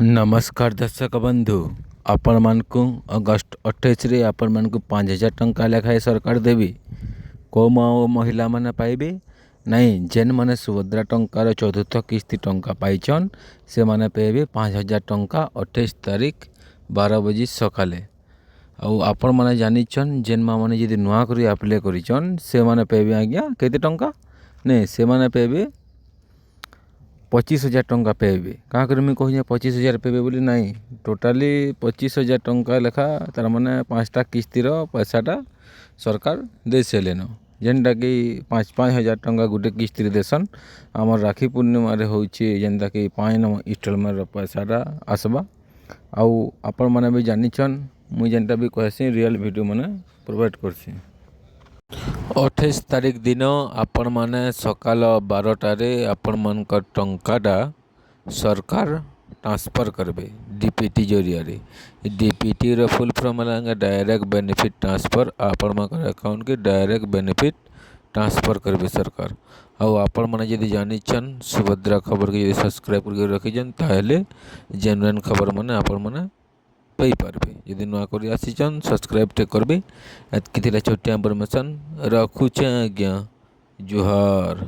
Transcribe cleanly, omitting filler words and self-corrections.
नमस्कार दर्शक बंधु आपण मानकु अगस्ट 28 रे आपण मानकु 5,000 टंका लेखाएं सरकार देवी को महिला माने पाइबे नहीं जेन माने सुभद्रा टंकार चतुर्थ किस्ती टंका पाइछन से माने पाइबे 5,000 टंका 28 तारीख 12 बजे सकाले। आउ आपण माने जानिछन जेन माने यदि नुआ करी अप्लाई करिछन से माने पाइबे आज्ञा केते टंका ने से माने पाइबे 25,000 टंका पेबे क्या कर मुझे कह 25,000 पेबे बोली नहीं टोटाली 25,000 टंका लेखा तार मैंने 5टा किस्तिर पैसाटा सरकार दे सारे जेनटा कि 5,000 टंका गोटे किस्ती देसन आमर राखी पूर्णिम होता कि 5 नंबर इंस्टॉलमेंट पैसाटा आसबा। आउ आपण मैंने भी जानिछन मुई जेनटा भी कहसी रियल वीडियो मैंने प्रोवाइड करसी। 28 तारीख दिन आपण माने सकाल 12टारे आपण मानकर टंकाटा सरकार ट्रांसफर करबे डीपीटी जरिया रे। डीपीटी रो फुल फॉर्म है डायरेक्ट बेनिफिट ट्रांसफर आपण मानकर अकाउंट के डायरेक्ट बेनिफिट ट्रांसफर करबे सरकार। आउ आपण माने यदि जानिछन सुभद्रा खबर के यदि सब्सक्राइब करके रखिछन ताहले जेन्युइन खबर माने आपण माने पाई पारबे। यदि नुआ करी आसीचन सब्सक्राइब टे करबे। एतकी छोटिया इनफॉरमेशन रखुचे आज्ञा। जुहार।